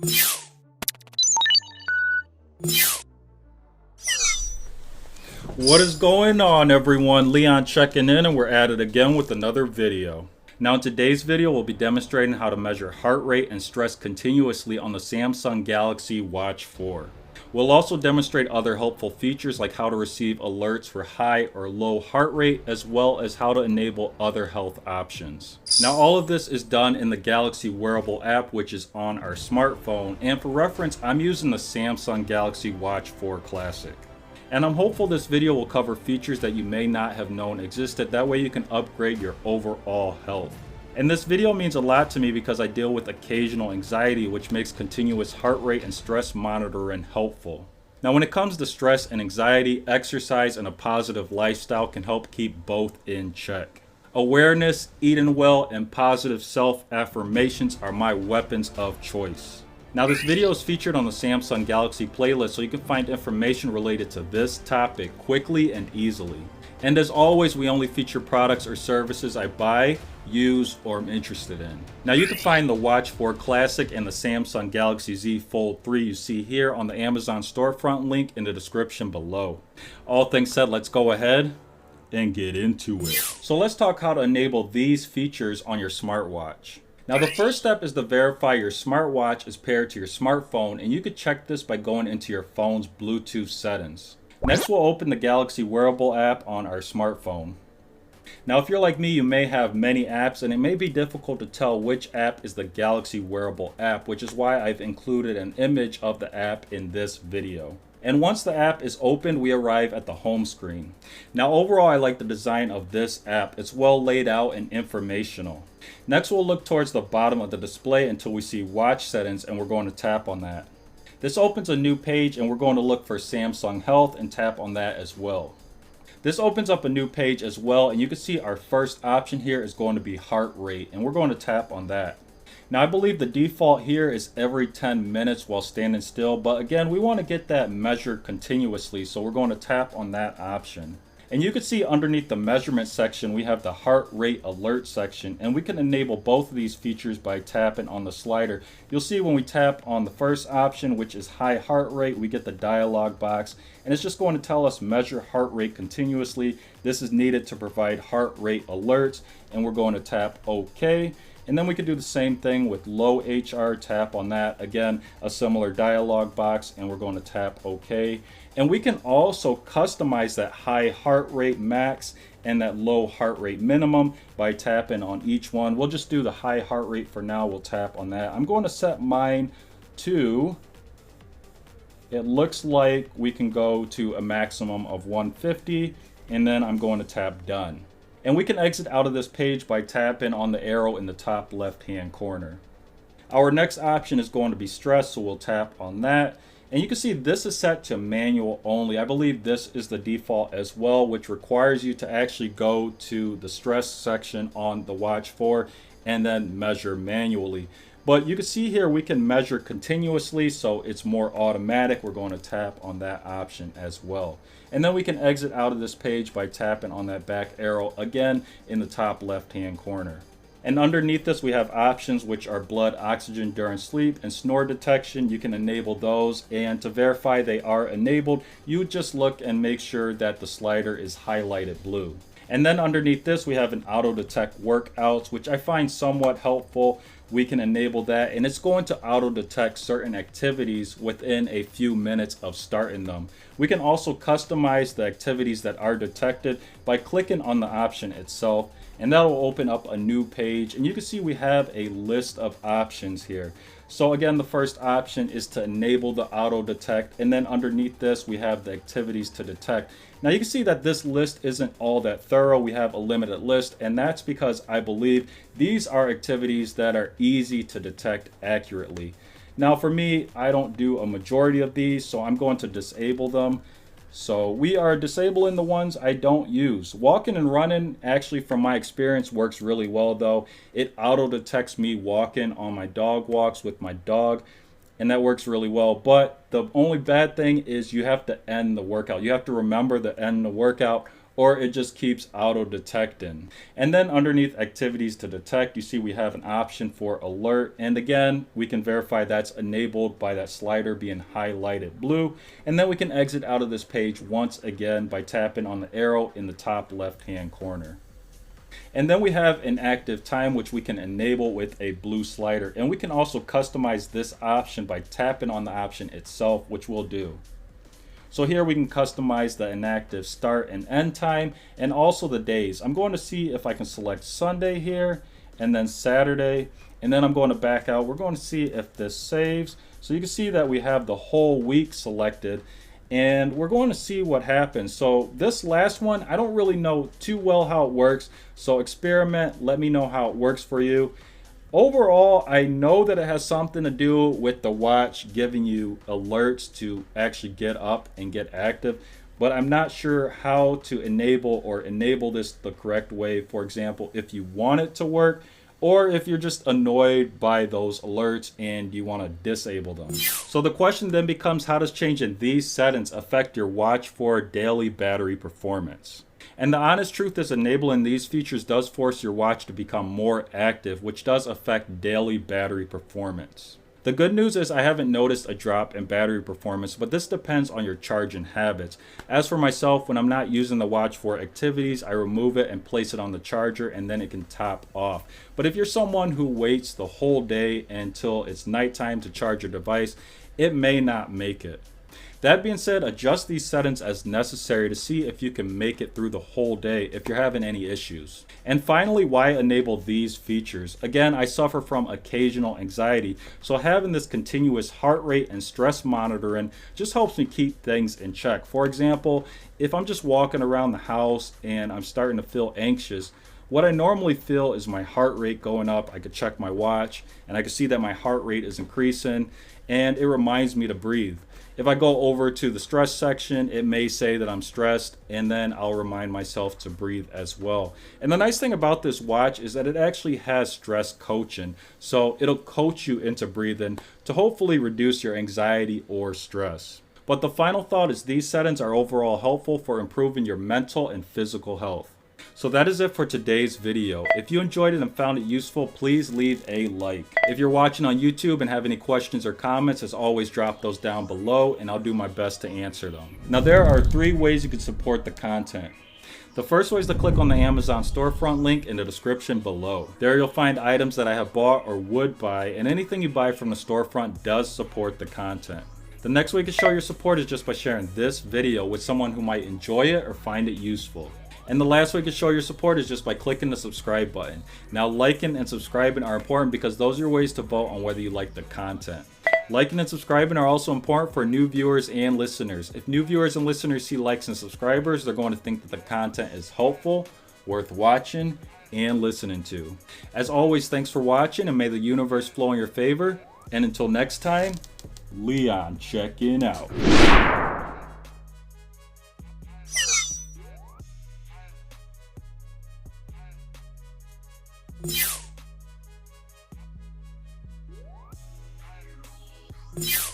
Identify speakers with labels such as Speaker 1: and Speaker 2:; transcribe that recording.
Speaker 1: What is going on, everyone? Leon checking in, and we're at it again with another video. Now in today's video, we'll be demonstrating how to measure heart rate and stress continuously on the Samsung Galaxy Watch 4. We'll also demonstrate other helpful features like how to receive alerts for high or low heart rate, as well as how to enable other health options. Now all of this is done in the Galaxy Wearable App, which is on our smartphone, and for reference, I'm using the Samsung Galaxy Watch 4 Classic. And I'm hopeful this video will cover features that you may not have known existed. That way you can upgrade your overall health. And this video means a lot to me because I deal with occasional anxiety, which makes continuous heart rate and stress monitoring helpful. Now when it comes to stress and anxiety, exercise and a positive lifestyle can help keep both in check. Awareness, eating well, and positive self-affirmations are my weapons of choice. Now this video is featured on the Samsung Galaxy playlist, so you can find information related to this topic quickly and easily. And as always, we only feature products or services I buy, use, or am interested in. Now you can find the Watch 4 Classic and the Samsung Galaxy Z Fold 3 you see here on the Amazon storefront link in the description below. All things said, let's go ahead and get into it. So let's talk how to enable these features on your smartwatch. Now the first step is to verify your smartwatch is paired to your smartphone, and you can check this by going into your phone's Bluetooth settings. Next we'll open the Galaxy Wearable App on our smartphone. Now if you're like me, you may have many apps and it may be difficult to tell which app is the Galaxy Wearable App, which is why I've included an image of the app in this video. And once the app is opened, we arrive at the home screen. Now overall, I like the design of this app. It's well laid out and informational. Next, we'll look towards the bottom of the display until we see watch settings, and we're going to tap on that. This opens a new page, and we're going to look for Samsung Health and tap on that as well. This opens up a new page as well, and you can see our first option here is going to be heart rate, and we're going to tap on that. Now I believe the default here is every 10 minutes while standing still, but again, we want to get that measured continuously, so we're going to tap on that option. And you can see underneath the measurement section, we have the heart rate alert section, and we can enable both of these features by tapping on the slider. You'll see when we tap on the first option, which is high heart rate, we get the dialog box, and it's just going to tell us measure heart rate continuously. This is needed to provide heart rate alerts, and we're going to tap OK. And then we can do the same thing with low HR, tap on that. Again, a similar dialog box, and we're going to tap OK. And we can also customize that high heart rate max and that low heart rate minimum by tapping on each one. We'll just do the high heart rate for now. We'll tap on that. I'm going to set mine to, it looks like we can go to a maximum of 150, and then I'm going to tap done. And we can exit out of this page by tapping on the arrow in the top left hand corner. Our next option is going to be stress, so we'll tap on that. And you can see this is set to manual only. I believe this is the default as well, which requires you to actually go to the stress section on the Watch 4 and then measure manually. But you can see here we can measure continuously, so it's more automatic. We're going to tap on that option as well. And then we can exit out of this page by tapping on that back arrow again in the top left hand corner. And underneath this we have options which are blood oxygen during sleep and snore detection. You can enable those, and to verify they are enabled, you just look and make sure that the slider is highlighted blue. And then underneath this we have an auto detect workouts, which I find somewhat helpful. We can enable that, and it's going to auto detect certain activities within a few minutes of starting them. We can also customize the activities that are detected by clicking on the option itself, and that will open up a new page, and you can see we have a list of options here. So again, the first option is to enable the auto detect, and then underneath this we have the activities to detect. Now you can see that this list isn't all that thorough. We have a limited list, and that's because I believe these are activities that are easy to detect accurately. Now for me, I don't do a majority of these, so I'm going to disable them. So we are disabling the ones I don't use. Walking and running, actually from my experience, works really well though. It auto detects me walking on my dog walks with my dog, and that works really well. But the only bad thing is you have to end the workout. You have to remember to end the workout, or it just keeps auto detecting. And then underneath activities to detect, you see we have an option for alert. And again, we can verify that's enabled by that slider being highlighted blue. And then we can exit out of this page once again by tapping on the arrow in the top left-hand corner. And then we have an active time, which we can enable with a blue slider. And we can also customize this option by tapping on the option itself, which we'll do. So here we can customize the inactive start and end time and also the days. I'm going to see if I can select Sunday here and then Saturday, and then I'm going to back out. We're going to see if this saves. So you can see that we have the whole week selected, and we're going to see what happens. So this last one, I don't really know too well how it works. So experiment, let me know how it works for you. Overall, I know that it has something to do with the watch giving you alerts to actually get up and get active, but I'm not sure how to enable this the correct way. For example, if you want it to work, or if you're just annoyed by those alerts and you want to disable them. So the question then becomes, how does changing these settings affect your Watch4 daily battery performance? And the honest truth is, enabling these features does force your watch to become more active, which does affect daily battery performance. The good news is I haven't noticed a drop in battery performance, but this depends on your charging habits. As for myself, when I'm not using the watch for activities, I remove it and place it on the charger, and then it can top off. But if you're someone who waits the whole day until it's nighttime to charge your device, it may not make it. That being said, adjust these settings as necessary to see if you can make it through the whole day if you're having any issues. And finally, why enable these features? Again, I suffer from occasional anxiety, so having this continuous heart rate and stress monitoring just helps me keep things in check. For example, if I'm just walking around the house and I'm starting to feel anxious, what I normally feel is my heart rate going up. I could check my watch and I can see that my heart rate is increasing, and it reminds me to breathe. If I go over to the stress section, it may say that I'm stressed, and then I'll remind myself to breathe as well. And the nice thing about this watch is that it actually has stress coaching. So it'll coach you into breathing to hopefully reduce your anxiety or stress. But the final thought is these settings are overall helpful for improving your mental and physical health. So that is it for today's video. If you enjoyed it and found it useful, please leave a like. If you're watching on YouTube and have any questions or comments, as always, drop those down below and I'll do my best to answer them. Now, there are 3 ways you can support the content. The first way is to click on the Amazon storefront link in the description below. There you'll find items that I have bought or would buy, and anything you buy from the storefront does support the content. The next way you can show your support is just by sharing this video with someone who might enjoy it or find it useful. And the last way you can show your support is just by clicking the subscribe button. Now, liking and subscribing are important because those are your ways to vote on whether you like the content. Liking and subscribing are also important for new viewers and listeners. If new viewers and listeners see likes and subscribers, they're going to think that the content is helpful, worth watching, and listening to. As always, thanks for watching, and may the universe flow in your favor. And until next time, Leon checking out. Yeah.